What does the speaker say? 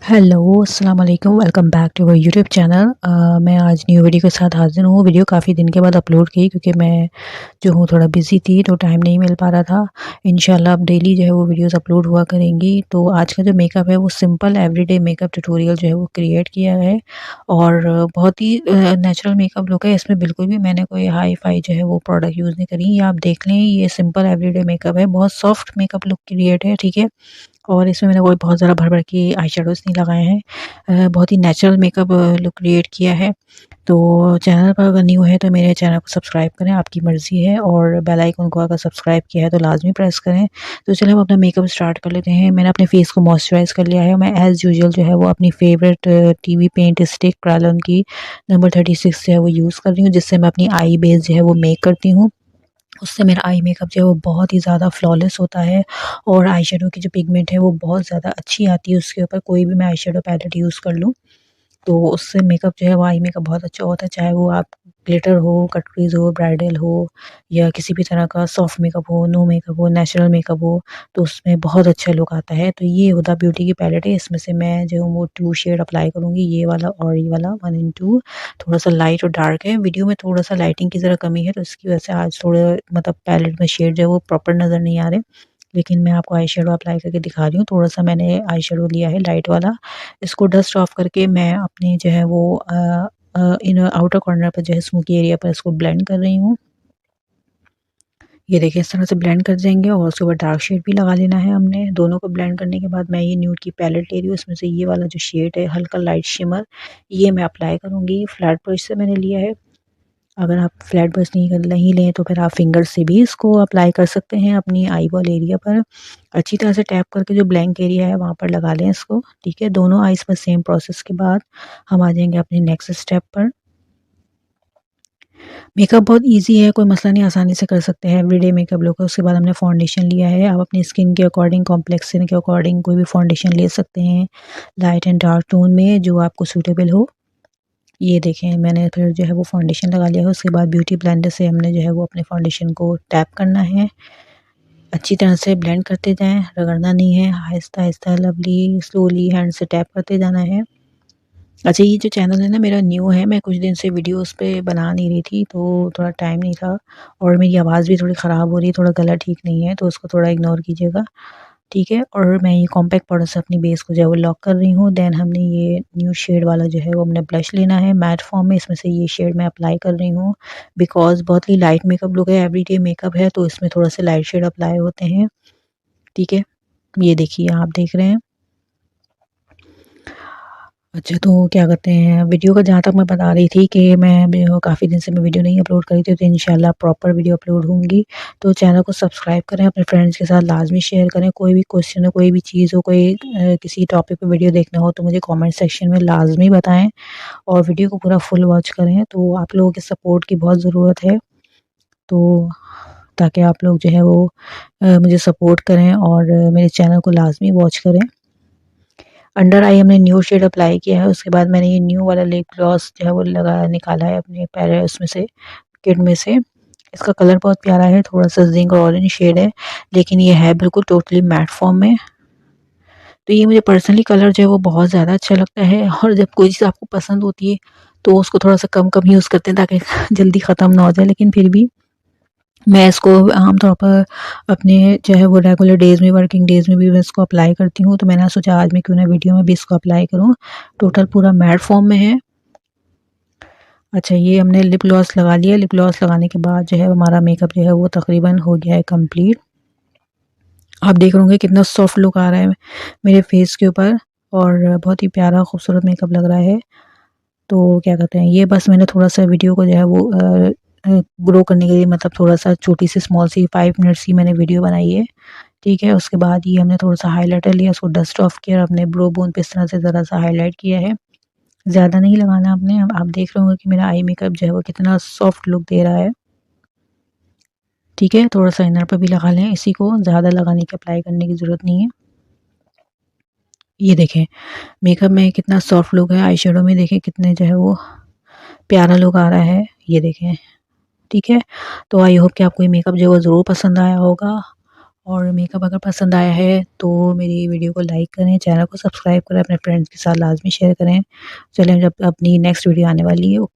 Hello, अस्सलाम वालेकुम, welcome back to our YouTube channel. मैं आज न्यू वीडियो के साथ हाज़िर हूँ। वीडियो काफ़ी दिन के बाद अपलोड की क्योंकि मैं जो हूँ थोड़ा बिज़ी थी तो टाइम नहीं मिल पा रहा था। इंशाल्लाह अब डेली जो है वो वीडियोस अपलोड हुआ करेंगी। तो आज का जो मेकअप है वो सिंपल एवरीडे मेकअप ट्यूटोरियल जो है वो क्रिएट किया है और बहुत ही नेचुरल मेकअप लुक है। इसमें बिल्कुल भी मैंने कोई हाई-फाई जो है वो प्रोडक्ट यूज़ नहीं करी। ये आप देख लें, ये सिंपल एवरीडे मेकअप है, बहुत सॉफ्ट मेकअप लुक क्रिएट है, ठीक है? और इसमें मैंने कोई बहुत ज़्यादा भर-भर के आई शैडोज़ नहीं लगाए हैं। बहुत ही नेचुरल मेकअप लुक क्रिएट किया है। तो चैनल पर अगर न्यू है तो मेरे चैनल को सब्सक्राइब करें, आपकी मर्ज़ी है, और बेल आइकन को अगर सब्सक्राइब किया है तो लाज़मी प्रेस करें। तो चलिए हम अपना मेकअप स्टार्ट कर लेते हैं। मैंने अपने फेस को मॉइस्चराइज़ कर लिया है। मैं एज़ यूजुअल जो है वो अपनी favourite TV paint stick Kryolan की नंबर 36 जो है वो यूज़ कर रही हूँ, जिससे मैं अपनी आई बेस जो है वो मेक करती हूँ। उससे मेरा आई मेकअप जो है वो बहुत ही ज़्यादा फ्लॉलेस होता है और आई शेडो की जो पिगमेंट है वो बहुत ज़्यादा अच्छी आती है उसके ऊपर। कोई भी मैं आई शेडो पैलेट यूज़ कर लूँ तो उससे मेकअप जो है वो आई मेकअप बहुत अच्छा होता है, चाहे वो आप ग्लिटर हो, कट क्रीज़ हो, ब्राइडल हो या किसी भी तरह का सॉफ्ट मेकअप हो, नो मेकअप हो, नेचुरल मेकअप हो, तो उसमें बहुत अच्छा लुक आता है। तो ये हुदा ब्यूटी की पैलेट है, इसमें से मैं जो हूँ वो 2 शेड अप्लाई करूँगी, ये वाला और ये वाला 1 इन 2। थोड़ा-सा लाइट और डार्क है, वीडियो में थोड़ा-सा लाइटिंग की ज़रा कमी है, तो इसकी वजह से आज थोड़े मतलब पैलेट में शेड जो है वो प्रॉपर नज़र नहीं आ रहे। लेकिन मैं आपको आई शेडो अप्लाई करके दिखा रही हूँ। थोड़ा-सा मैंने आई शेडो लिया है लाइट वाला, इसको डस्ट ऑफ करके मैं अपने जो है वो इनर आउटर कॉर्नर पर जो है स्मोकी एरिया पर इसको ब्लेंड कर रही हूँ। ये देखिए इस तरह से ब्लेंड कर देंगे और उसके बाद डार्क शेड भी लगा लेना है हमने। दोनों को ब्लेंड करने के बाद मैं ये न्यूड की पैलेट ले रही हूँ, इसमें से ये वाला जो शेड है हल्का लाइट शिमर, ये मैं अप्लाई करूँगी। फ्लैट ब्रश से मैंने लिया है। अगर आप फ्लैट ब्रश नहीं लें तो फिर आप फिंगर से भी इसको अप्लाई कर सकते हैं अपनी आई बॉल एरिया पर। अच्छी तरह से टैप करके जो ब्लैंक एरिया है वहाँ पर लगा लें इसको, ठीक है? दोनों आइज़ पर सेम प्रोसेस के बाद हम आ जाएँगे अपने नेक्स्ट स्टेप पर। मेकअप बहुत ईज़ी है, कोई मसला नहीं, आसानी से कर सकते हैं एवरीडे मेकअप लुक है। उसके बाद हमने फाउंडेशन लिया है, आप अपनी स्किन के अकॉर्डिंग, कॉम्प्लेक्शन के अकॉर्डिंग कोई भी फाउंडेशन ले सकते हैं, लाइट एंड डार्क टोन में जो आपको सूटेबल हो। ये देखें मैंने फिर जो है वो फाउंडेशन लगा लिया है। उसके बाद ब्यूटी ब्लेंडर से हमने जो है वो अपने फाउंडेशन को टैप करना है। अच्छी तरह से ब्लेंड करते जाएँ, रगड़ना नहीं है, आहिस्ता-आहिस्ता लवली स्लोली हैंड से टैप करते जाना है। अच्छा, ये जो चैनल है ना मेरा न्यू है, मैं कुछ दिन से वीडियोज़ पे बना नहीं रही थी, तो थोड़ा टाइम नहीं था और मेरी आवाज़ भी थोड़ी ख़राब हो रही है, थोड़ा गला ठीक नहीं है, तो उसको थोड़ा इग्नोर कीजिएगा, ठीक है? और मैं ये कॉम्पैक्ट पाउडर से अपनी बेस को जो है वो लॉक कर रही हूँ। देन हमने ये न्यू शेड वाला जो है वो हमने ब्लश लेना है मैट फॉर्म में, इसमें से ये शेड मैं अप्लाई कर रही हूँ। बिकॉज़ बहुत ही लाइट मेकअप लुक है, एवरीडे मेकअप है, तो इसमें थोड़ा से लाइट शेड अप्लाई होते हैं, ठीक है? ये देखिए आप देख रहे हैं। अच्छा, तो क्या कहते हैं, वीडियो का जहाँ तक मैं बता रही थी कि मैं काफ़ी दिन से मैं वीडियो नहीं अपलोड करी थी, तो इंशाल्लाह प्रॉपर वीडियो अपलोड होंगी। तो चैनल को सब्सक्राइब करें, अपने फ्रेंड्स के साथ लाज़मी शेयर करें। कोई भी क्वेश्चन हो, कोई भी चीज़ हो, कोई किसी टॉपिक पे वीडियो देखना हो तो मुझे कमेंट सेक्शन में लाज़मी बताएँ और वीडियो को पूरा फुल वॉच करें। तो आप लोगों के सपोर्ट की बहुत ज़रूरत है, तो ताकि आप लोग जो है वो मुझे सपोर्ट करें और मेरे चैनल को लाज़मी वॉच करें। अंडर आई हमने न्यू शेड अप्लाई किया है, उसके बाद मैंने ये न्यू वाला लिप ग्लॉस जो है वो लगाया निकाला है अपने पैरे उसमें से किट में से। इसका कलर बहुत प्यारा है, थोड़ा-सा ज़िंक और ऑरेंज शेड है, लेकिन ये है बिल्कुल टोटली मैट फॉर्म में। तो ये मुझे पर्सनली कलर जो है वो बहुत ज़्यादा अच्छा लगता है और जब कोई चीज़ आपको पसंद होती है, तो उसको थोड़ा-सा कम-कम यूज़ करते हैं ताकि जल्दी ख़त्म ना हो जाए, लेकिन फिर भी मैं इसको आमतौर पर अपने जो है वो रेगुलर डेज़ में, वर्किंग डेज़ में भी मैं इसको अप्लाई करती हूँ, तो मैंने सोचा आज मैं क्यों ना वीडियो में भी इसको अप्लाई करूँ। टोटल पूरा मैट फॉर्म में है। अच्छा, ये हमने लिप ग्लॉस लगा लिया, लिप ग्लॉस लगाने के बाद जो है हमारा मेकअप जो है वो तकरीबन हो गया है कंप्लीट। आप देख रहे होंगे कितना सॉफ्ट लुक आ रहा है मेरे फेस के ऊपर और बहुत ही प्यारा खूबसूरत मेकअप लग रहा है। तो क्या कहते हैं, ये बस मैंने थोड़ा-सा वीडियो को जो है वो ग्रो करने के लिए, मतलब थोड़ा-सा छोटी सी स्मॉल सी 5 मिनट्स की मैंने वीडियो बनाई है, ठीक है? उसके बाद ये हमने थोड़ा-सा हाइलाइटर लिया, उसको डस्ट ऑफ किया और अपने ब्रो बोन पे इस तरह से ज़रा-सा हाइलाइट किया है। ज़्यादा नहीं लगाना आपने। अब आप देख रहे होंगे कि मेरा आई मेकअप जो है वो कितना सॉफ्ट लुक दे रहा है, ठीक है? थोड़ा-सा इनर पे भी लगा लें इसी को, ज़्यादा लगाने की, अप्लाई करने की ज़रूरत नहीं है। ये देखें मेकअप में कितना सॉफ्ट लुक है, आई शैडो में देखें कितने जो है वो प्यारा लुक आ रहा है, ये देखें, ठीक है? तो आई होप कि आपको ये मेकअप जो है वो ज़रूर पसंद आया होगा और मेकअप अगर पसंद आया है तो मेरी वीडियो को लाइक करें, चैनल को सब्सक्राइब करें, अपने फ्रेंड्स के साथ लाजमी शेयर करें। चलें, जब अपनी नेक्स्ट वीडियो आने वाली है।